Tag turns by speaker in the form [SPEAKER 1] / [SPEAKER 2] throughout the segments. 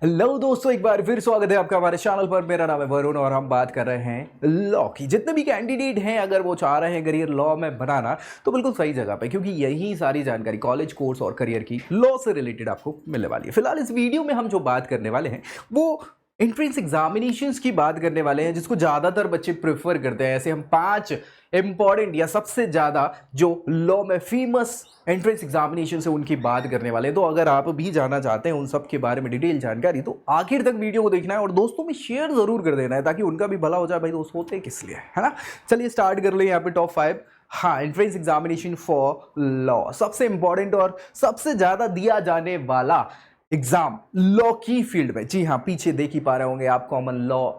[SPEAKER 1] Hello दोस्तों, एक बार फिर स्वागत है आपका हमारे चैनल पर। मेरा नाम है वरुण और हम बात कर रहे हैं लॉ की। जितने भी कैंडिडेट हैं, अगर वो चाह रहे हैं करियर लॉ में बनाना, तो बिल्कुल सही जगह पे, क्योंकि यही सारी जानकारी कॉलेज कोर्स और करियर की लॉ से रिलेटेड आपको मिलने वाली है। फिलहाल इस वीडियो में हम जो बात करने वाले हैं वो एंट्रेंस एग्जामिनेशंस की बात करने वाले हैं, जिसको ज़्यादातर बच्चे प्रेफर करते हैं। ऐसे हम 5 इंपॉर्टेंट या सबसे ज़्यादा जो लॉ में फेमस एंट्रेंस एग्जामिनेशन से उनकी बात करने वाले हैं। तो अगर आप भी जानना चाहते हैं उन सब के बारे में डिटेल जानकारी, तो आखिर तक वीडियो को देखना है और दोस्तों में शेयर जरूर कर देना है, ताकि उनका भी भला हो जाए। भाई दोस्त होते किस लिए, है ना। चलिए स्टार्ट कर ले यहाँ पे टॉप 5। हाँ, एंट्रेंस एग्जामिनेशन फॉर लॉ सबसे इंपॉर्टेंट और सबसे ज्यादा दिया जाने वाला एग्जाम लॉ की फील्ड में। जी हाँ, पीछे देख ही पा रहे होंगे आप, कॉमन लॉ।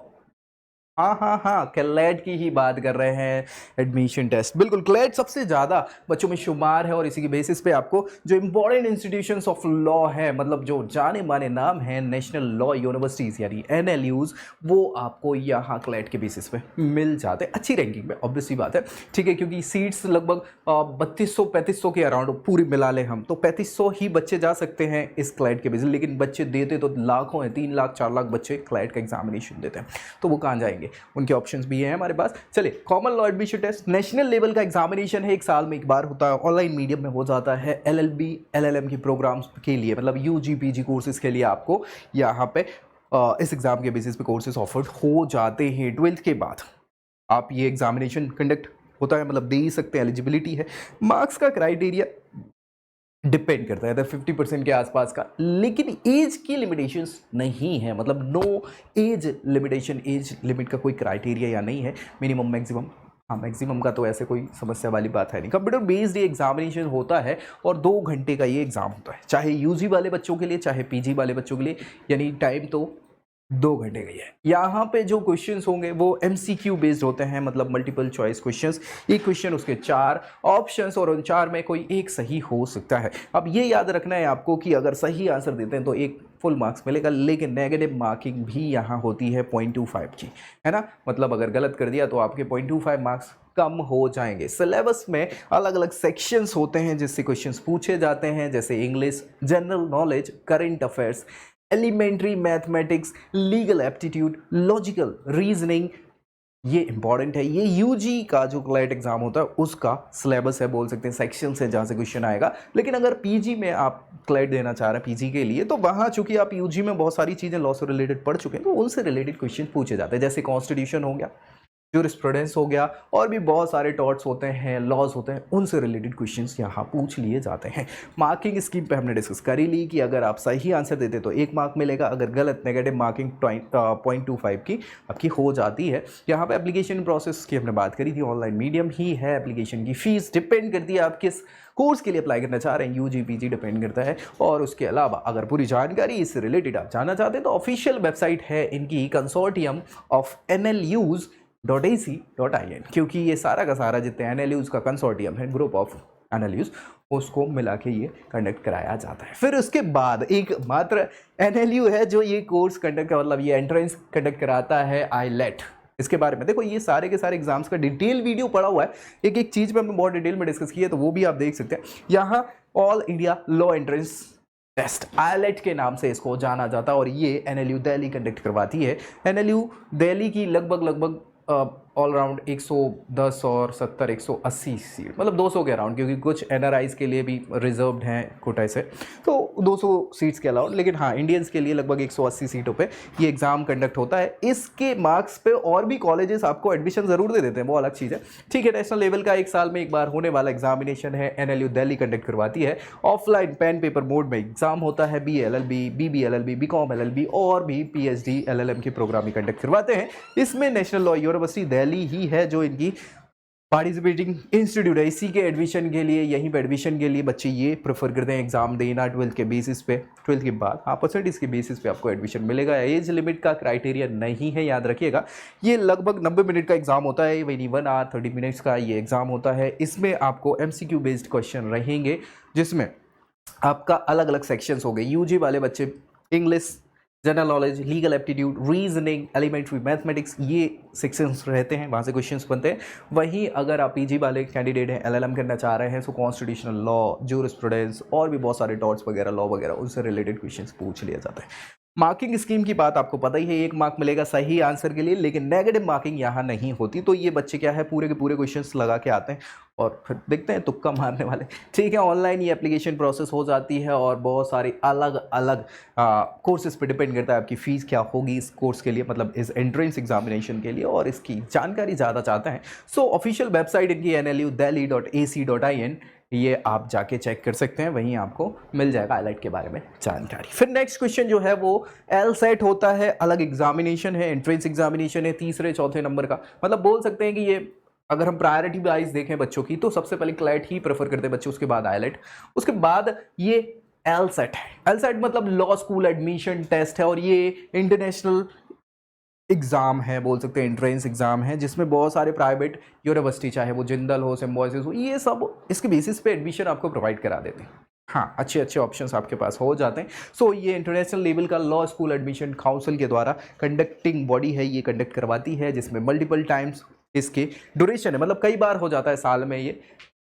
[SPEAKER 1] हाँ, क्लैट की ही बात कर रहे हैं। एडमिशन टेस्ट, बिल्कुल क्लैट सबसे ज़्यादा बच्चों में शुमार है और इसी की बेसिस पे आपको जो इंपॉर्टेंट इंस्टीट्यूशंस ऑफ लॉ है, मतलब जो जाने माने नाम हैं, नेशनल लॉ यूनिवर्सिटीज़ यानी NLUs, वो आपको यहाँ क्लैट के बेसिस पे मिल जाते हैं अच्छी रैंकिंग में। ऑब्वियसली बात है, ठीक है, क्योंकि सीट्स लगभग 3200-3500 के अराउंड पूरी मिला ले हम, तो 3500 ही बच्चे जा सकते हैं इस क्लैट के बेसिस। लेकिन बच्चे देते तो लाखों हैं, 3 लाख 4 लाख बच्चे क्लैट का एग्जामिनेशन देते हैं, तो वो कहाँ जाएंगे। उनके ऑप्शंस भी हैं हमारे पास। चलिए, common law admission test national level का एग्जामिनेशन है, 1 साल में एक बार होता है, ऑनलाइन मीडियम में हो जाता है। LLB LLM की प्रोग्राम्स के लिए, मतलब UG PG कोर्सेज के लिए आपको यहाँ पे इस एग्जाम के बेसिस पे कोर्सेज ऑफर्ड हो जाते हैं। 12th के बाद आप ये एग्जामिनेशन कंडक्ट होता है, मतलब दे ही सकते हैं, एलिजिबिलिटी है। मार्क्स का क्राइटेरिया डिपेंड करता है 50% के आसपास का, लेकिन एज की लिमिटेशंस नहीं है, मतलब no age limitation, age limit का कोई क्राइटेरिया या नहीं है। मिनिमम मैक्सिमम, हाँ मैक्सिमम का तो ऐसे कोई समस्या वाली बात है नहीं। कंप्यूटर बेस्ड ये एग्जामिनेशन होता है और 2 घंटे का ये एग्जाम होता है, चाहे UG वाले बच्चों के लिए चाहे PG वाले बच्चों के लिए, यानी टाइम तो 2 घंटे का ही है। यहाँ पे जो क्वेश्चंस होंगे वो MCQ बेस्ड होते हैं, मतलब मल्टीपल चॉइस क्वेश्चंस। एक क्वेश्चन, उसके 4 ऑप्शंस और उन 4 में कोई एक सही हो सकता है। अब ये याद रखना है आपको कि अगर सही आंसर देते हैं तो एक फुल मार्क्स मिलेगा, लेकिन नेगेटिव मार्किंग भी यहाँ होती है 0.25 की, है ना। मतलब अगर गलत कर दिया तो आपके 0.25 मार्क्स कम हो जाएंगे। सिलेबस में अलग अलग सेक्शंस होते हैं जिससे क्वेश्चंस पूछे जाते हैं, जैसे English, general knowledge, current affairs, elementary mathematics, legal aptitude, logical reasoning. ये इंपॉर्टेंट है, ये UG का जो क्लैट एग्जाम होता है उसका सिलेबस है, बोल सकते हैं सेक्शन है जहाँ से क्वेश्चन आएगा। लेकिन अगर PG में आप क्लैट देना चाह रहे हैं PG के लिए, तो वहाँ चूंकि आप UG में बहुत सारी चीज़ें लॉ से रिलेटेड पढ़ चुके हैं, तो उनसे रिलेटेड क्वेश्चन पूछे जाते हैं, जैसे कॉन्स्टिट्यूशन हो गया, ज्यूरिस्प्रूडेंस हो गया, और भी बहुत सारे टॉट्स होते हैं, लॉज होते हैं, उनसे रिलेटेड क्वेश्चंस यहाँ पूछ लिए जाते हैं। मार्किंग स्कीम पे हमने डिस्कस कर ही ली कि अगर आप सही आंसर देते तो 1 मार्क मिलेगा, अगर गलत नेगेटिव मार्किंग 0.25 की आपकी हो जाती है। यहाँ पे एप्लीकेशन प्रोसेस की हमने बात करी थी, ऑनलाइन मीडियम ही है। एप्लीकेशन की फीस डिपेंड करती है आप किस कोर्स के लिए अप्लाई करना चाह रहे हैं, UG PG डिपेंड करता है। और उसके अलावा अगर पूरी जानकारी इससे रिलेटेड आप जानना चाहते हैं तो ऑफिशियल वेबसाइट है इनकी, कंसोर्टियम ऑफ NLUs.ac.in, क्योंकि ये सारा का सारा जितने NLUs का कंसोर्टियम है, ग्रुप ऑफ NLUs, उसको मिला के ये कंडक्ट कराया जाता है। फिर उसके बाद एक मात्र NLU है जो ये कोर्स कंडक्ट का, मतलब ये एंट्रेंस कंडक्ट कराता है, ILET। इसके बारे में देखो, ये सारे के सारे एग्जाम्स का डिटेल वीडियो पड़ा हुआ है, एक एक चीज पे हमने बहुत डिटेल में डिस्कस किया है, तो वो भी आप देख सकते हैं। यहाँ all India law entrance test, ILET के नाम से इसको जाना जाता है, और ये NLU दिल्ली कंडक्ट करवाती है। NLU दिल्ली की लगभग ऑल राउंड 110 और 70 180 सीट, मतलब 200 के अराउंड, क्योंकि कुछ NRIs के लिए भी रिजर्व्ड हैं कोटा से, तो 200 सीट्स के अलाउंड। लेकिन हाँ, इंडियंस के लिए लगभग 180 सीटों पे ये एग्जाम कंडक्ट होता है। इसके मार्क्स पे और भी कॉलेजेस आपको एडमिशन जरूर दे देते हैं, वो अलग चीज़ है, ठीक है। नेशनल लेवल का 1 साल में एक बार होने वाला एग्जामिनेशन है, NLU दिल्ली कंडक्ट करवाती है। ऑफलाइन पेन पेपर मोड में एग्जाम होता है। BLLB, BB BCom LLB और भी PhD LLM के प्रोग्राम ही कंडक्ट करवाते हैं। इसमें नेशनल लॉ यूनिवर्सिटी दिल्ली ही है जो इनकी पार्टिसिपेटिंग इंस्टीट्यूट है। इसी के एडमिशन के लिए, यहीं पे एडमिशन के लिए बच्चे ये प्रेफर करते हैं एग्जाम देना 12th के बेसिस पे। 12th के बाद हाँ परसेंटेज के बेसिस पे आपको एडमिशन मिलेगा। एज लिमिट का क्राइटेरिया नहीं है, याद रखिएगा। ये लगभग 90 मिनट का एग्जाम होता है, वही 1 आवर 30 मिनट्स का ये एग्जाम होता है। इसमें आपको MCQ बेस्ड क्वेश्चन रहेंगे, जिसमें आपका अलग अलग सेक्शंस हो गए। UG वाले बच्चे English, general knowledge, legal aptitude, reasoning, elementary mathematics, ये सेक्शंस रहते हैं, वहाँ से क्वेश्चंस बनते हैं। वहीं अगर आप PG वाले कैंडिडेट हैं, LLM करना चाह रहे हैं, सो कॉन्स्टिट्यूशनल लॉ, ज्यूरिस्प्रूडेंस और भी बहुत सारे टॉट्स वगैरह, लॉ वगैरह, उनसे रिलेटेड क्वेश्चंस पूछ लिया जाता है। मार्किंग स्कीम की बात आपको पता ही है, 1 मार्क मिलेगा सही आंसर के लिए, लेकिन नेगेटिव मार्किंग यहाँ नहीं होती। तो ये बच्चे क्या है पूरे के पूरे क्वेश्चंस लगा के आते हैं और फिर देखते हैं तुक्का मारने वाले। ठीक है, ऑनलाइन ये एप्लीकेशन प्रोसेस हो जाती है और बहुत सारी अलग अलग कोर्सेज पे डिपेंड करता है आपकी फ़ीस क्या होगी इस कोर्स के लिए, मतलब इस एंट्रेंस एग्जामिनेशन के लिए, और इसकी जानकारी ज़्यादा चाहते हैं सो ऑफिशियल वेबसाइट इनकी nludelhi.ac.in, ये आप जाके चेक कर सकते हैं, वहीं आपको मिल जाएगा आईलाइट के बारे में जानकारी। फिर नेक्स्ट क्वेश्चन जो है वो LSAT होता है, अलग एग्जामिनेशन है, एंट्रेंस एग्जामिनेशन है, तीसरे चौथे नंबर का, मतलब बोल सकते हैं कि ये अगर हम प्रायोरिटी वाइज देखें बच्चों की तो सबसे पहले क्लैट ही प्रेफर करते हैं बच्चे, उसके बाद आईलाइट, उसके बाद ये LSAT है। LSAT मतलब लॉ स्कूल एडमिशन टेस्ट है और ये इंटरनेशनल एग्ज़ाम है, बोल सकते हैं एंट्रेंस एग्ज़ाम है, जिसमें बहुत सारे प्राइवेट यूनिवर्सिटी चाहे वो जिंदल हो, सिम्बोसिस हो, ये सब इसके बेसिस पे एडमिशन आपको प्रोवाइड करा देते हैं। हाँ, अच्छे अच्छे ऑप्शंस आपके पास हो जाते हैं। सो ये इंटरनेशनल लेवल का लॉ स्कूल एडमिशन काउंसिल के द्वारा कंडक्टिंग बॉडी है, ये कंडक्ट करवाती है, जिसमें मल्टीपल टाइम्स इसके ड्यूरेशन है, मतलब कई बार हो जाता है साल में ये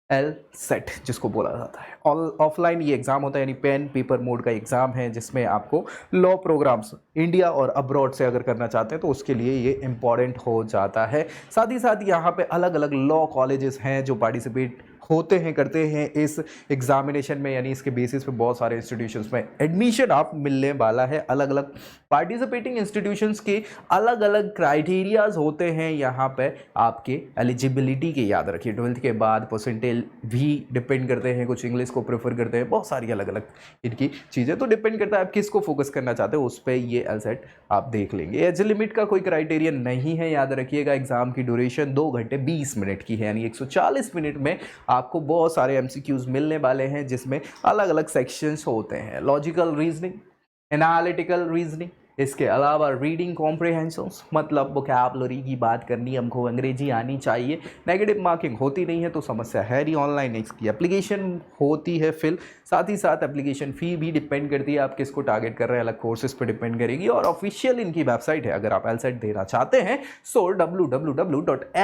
[SPEAKER 1] LSAT जिसको बोला जाता है। ऑफलाइन ये एग्ज़ाम होता है, यानी पेन पेपर मोड का एग्ज़ाम है, जिसमें आपको लॉ प्रोग्राम्स इंडिया और अब्रॉड से अगर करना चाहते हैं तो उसके लिए ये इम्पॉर्टेंट हो जाता है। साथ ही साथ यहाँ पे अलग अलग लॉ कॉलेजेस हैं जो पार्टिसिपेट होते हैं, करते हैं इस एग्जामिनेशन में, यानी इसके बेसिस पे बहुत सारे इंस्टीट्यूशंस में एडमिशन आप मिलने वाला है। अलग अलग पार्टिसिपेटिंग इंस्टीट्यूशंस के अलग अलग क्राइटेरियाज होते हैं यहाँ पे आपके एलिजिबिलिटी के, याद रखिए 12th के बाद परसेंटेज भी डिपेंड करते हैं, कुछ इंग्लिश को प्रेफर करते हैं, बहुत सारी अलग अलग इनकी चीज़ें, तो डिपेंड करता है आप किसको फोकस करना चाहते हो, उस पर ये LSAT आप देख लेंगे। एज लिमिट का कोई क्राइटेरिया नहीं है, याद रखिएगा। एग्जाम की ड्यूरेशन 2 घंटे 20 मिनट की है, यानी 140 मिनट में आपको बहुत सारे MCQs मिलने वाले हैं, जिसमें अलग अलग सेक्शंस होते हैं, लॉजिकल रीजनिंग, एनालिटिकल रीजनिंग, इसके अलावा रीडिंग कॉम्प्रिहेंशंस, मतलब वोकैबुलरी की बात करनी, हमको अंग्रेजी आनी चाहिए। नेगेटिव मार्किंग होती नहीं है तो समस्या है नहीं, ऑनलाइन इसकी एप्लीकेशन होती है फिल, साथ ही साथ एप्लीकेशन फ़ी भी डिपेंड करती है आप किसको टारगेट कर रहे हैं, अलग कोर्सेज पर डिपेंड करेगी। और ऑफिशियल इनकी वेबसाइट है, अगर आप LSAT देना चाहते हैं सो www.lsat.org,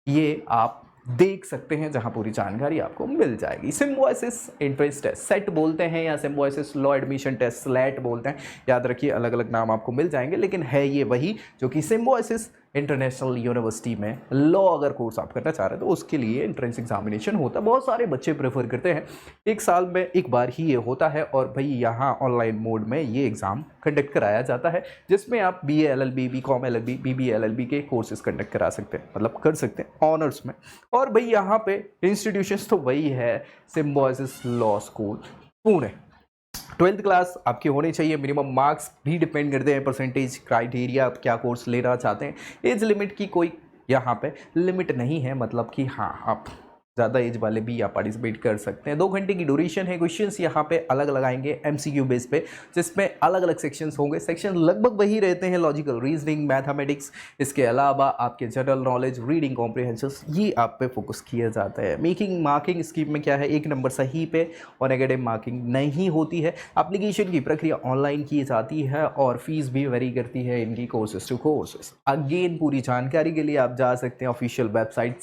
[SPEAKER 1] ये आप देख सकते हैं, जहां पूरी जानकारी आपको मिल जाएगी। सिम्बोसिस एंट्रेंस टेस्ट सेट बोलते हैं या Symbiosis law admission test SLAT बोलते हैं, याद रखिए अलग अलग नाम आपको मिल जाएंगे, लेकिन है ये वही जो कि सिम्बोसिस इंटरनेशनल यूनिवर्सिटी में लॉ अगर कोर्स आप करना चाह रहे हैं तो उसके लिए एंट्रेंस एग्जामिनेशन होता है। बहुत सारे बच्चे प्रेफर करते हैं, 1 साल में एक बार ही ये होता है, और भाई यहाँ ऑनलाइन मोड में ये एग्ज़ाम कंडक्ट कराया जाता है, जिसमें आप BA LLB BCom LLB BBA LLB के कोर्सेज कंडक्ट करा सकते हैं, मतलब कर सकते हैं ऑनर्स में। और भाई यहाँ पे इंस्टीट्यूशंस तो वही है, Symbiosis law school Pune. 12th class आपकी होनी चाहिए, मिनिमम मार्क्स भी डिपेंड करते हैं, परसेंटेज क्राइटेरिया, आप क्या कोर्स लेना चाहते हैं। एज लिमिट की कोई यहाँ पे लिमिट नहीं है, मतलब कि हाँ आप ज़्यादा एज वाले भी आप पार्टिसिपेट कर सकते हैं। 2 घंटे की ड्यूरेशन है। क्वेश्चंस यहाँ पे अलग लगाएंगे MCQ बेस पे, जिसमें अलग अलग सेक्शंस होंगे। सेक्शन लगभग वही रहते हैं, लॉजिकल रीजनिंग, मैथमेटिक्स, इसके अलावा आपके जनरल नॉलेज, रीडिंग कॉम्प्रिहेंशंस, ये आप पे फोकस किया जाता है। मेकिंग मार्किंग स्कीम में क्या है, 1 नंबर सही पे और नेगेटिव मार्किंग नहीं होती है। एप्लीकेशन की प्रक्रिया ऑनलाइन की जाती है और फीस भी वेरी करती है इनकी कोर्सेज टू कोर्सेज। अगेन पूरी जानकारी के लिए आप जा सकते हैं ऑफिशियल वेबसाइट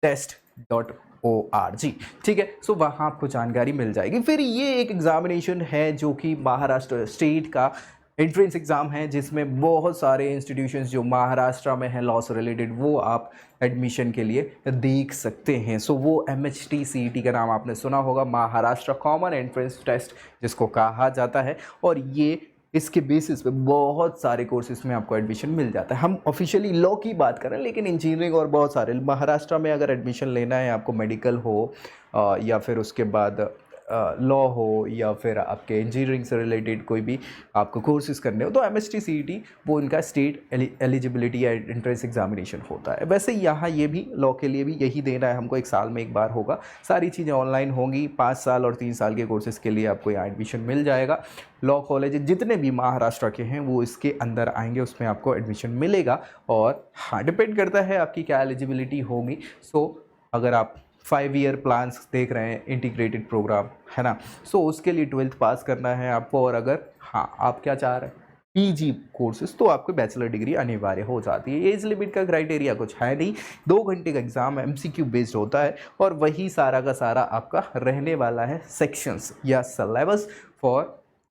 [SPEAKER 1] settest.org, ठीक है। सो वहाँ आपको जानकारी मिल जाएगी। फिर ये एक एग्जामिनेशन है जो कि महाराष्ट्र स्टेट का एंट्रेंस एग्ज़ाम है, जिसमें बहुत सारे इंस्टीट्यूशंस जो महाराष्ट्र में हैं लॉ से रिलेटेड, वो आप एडमिशन के लिए देख सकते हैं। सो वो MHT CET का नाम आपने सुना होगा, महाराष्ट्र कॉमन एंट्रेंस टेस्ट जिसको कहा जाता है, और ये इसके बेसिस पे बहुत सारे कोर्सेज में आपको एडमिशन मिल जाता है। हम ऑफिशियली लॉ की बात कर रहे हैं, लेकिन इंजीनियरिंग और बहुत सारे महाराष्ट्र में अगर एडमिशन लेना है आपको, मेडिकल हो या फिर उसके बाद लॉ हो या फिर आपके इंजीनियरिंग से रिलेटेड कोई भी आपको कोर्सेज करने हो, तो MHT CET वो इनका स्टेट एलिजिबिलिटी या एंट्रेंस एग्जामिनेशन होता है। वैसे यहाँ ये भी लॉ के लिए भी यही देना है हमको, 1 साल में एक बार होगा। सारी चीज़ें ऑनलाइन होंगी। 5 साल और 3 साल के कोर्सेज़ के लिए आपको यहाँ एडमिशन मिल जाएगा। लॉ कॉलेज जितने भी महाराष्ट्र के हैं वो इसके अंदर आएंगे, उसमें आपको एडमिशन मिलेगा। और हाँ, डिपेंड करता है आपकी क्या एलिजिबिलिटी होगी। सो अगर आप 5 ईयर प्लान्स देख रहे हैं, इंटीग्रेटेड प्रोग्राम है ना, सो उसके लिए 12th पास करना है आपको। और अगर हाँ आप क्या चाह रहे हैं PG कोर्सेज, तो आपको बैचलर डिग्री अनिवार्य हो जाती है। एज लिमिट का क्राइटेरिया कुछ है नहीं, 2 घंटे का एग्जाम MCQ बेस्ड होता है, और वही सारा का सारा आपका रहने वाला है सेक्शंस या सिलेबस फॉर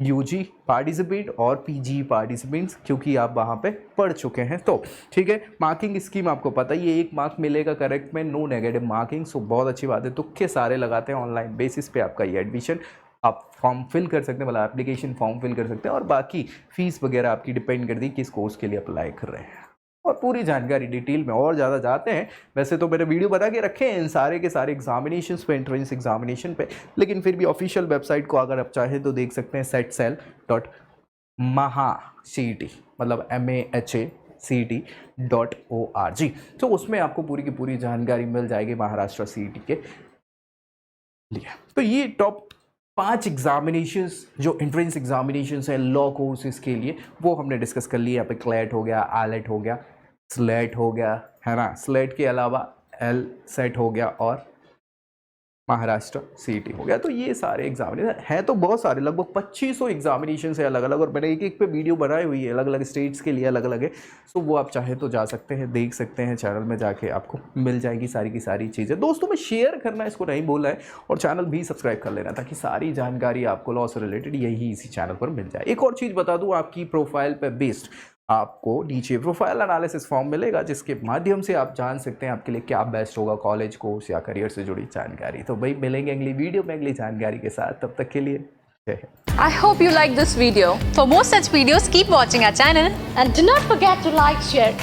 [SPEAKER 1] यूजी पार्टिसिपेंट और पीजी पार्टिसिपेंट्स, क्योंकि आप वहाँ पे पढ़ चुके हैं। तो ठीक है, मार्किंग स्कीम आपको पता ही है, 1 मार्क मिलेगा करेक्ट में, नो नेगेटिव मार्किंग। सो बहुत अच्छी बात है, तुक्के सारे लगाते हैं, ऑनलाइन बेसिस पे आपका ये एडमिशन, आप फॉर्म फिल कर सकते हैं, मतलब एप्लीकेशन फॉर्म फिल कर सकते हैं, और बाकी फीस वगैरह आपकी डिपेंड करती है किस कोर्स के लिए अप्लाई कर रहे हैं। और पूरी जानकारी डिटेल में और ज़्यादा जाते हैं, वैसे तो मैंने वीडियो बना के रखे हैं इन सारे के सारे एग्जामिनेशन पे, एंट्रेंस एग्जामिनेशन पे, लेकिन फिर भी ऑफिशियल वेबसाइट को अगर आप चाहें तो देख सकते हैं, setcell.mahacet मतलब MAHACET.org। तो उसमें आपको पूरी की पूरी जानकारी मिल जाएगी महाराष्ट्र CET के लिए। तो ये टॉप 5 एग्जामिनेशंस जो एंट्रेंस एग्जामिनेशंस हैं लॉ कोर्सेज के लिए, वो हमने डिस्कस कर लिया। यहाँ पे क्लैट हो गया, आलेट हो गया, स्लेट हो गया, है ना, स्लेट के अलावा एल सेट हो गया और महाराष्ट्र CET हो गया। तो ये सारे एग्जामिनेशन हैं, तो बहुत सारे, लगभग 2500 एग्जामिनेशन है अलग अलग, और मैंने एक एक पे वीडियो बनाई हुई है, अलग अलग स्टेट्स के लिए अलग अलग है। सो वो आप चाहे तो जा सकते हैं, देख सकते हैं, चैनल में जाके आपको मिल जाएगी सारी की सारी चीज़ें। दोस्तों में शेयर करना इसको नहीं बोला है, और चैनल भी सब्सक्राइब कर लेना, ताकि सारी जानकारी आपको लॉ से रिलेटेड यही इसी चैनल पर मिल जाए। एक और चीज़ बता दूँ, आपकी प्रोफाइल पर बेस्ड आपको नीचे प्रोफाइल एनालिसिस फॉर्म मिलेगा, जिसके माध्यम से आप जान सकते हैं आपके लिए क्या बेस्ट होगा, कॉलेज कोर्स या करियर से जुड़ी जानकारी। तो भाई मिलेंगे अगली वीडियो में अगली जानकारी के साथ, तब तक के लिए जय Hind.
[SPEAKER 2] I hope you like this video. For more such videos, keep watching our channel
[SPEAKER 3] And do not forget to like, share,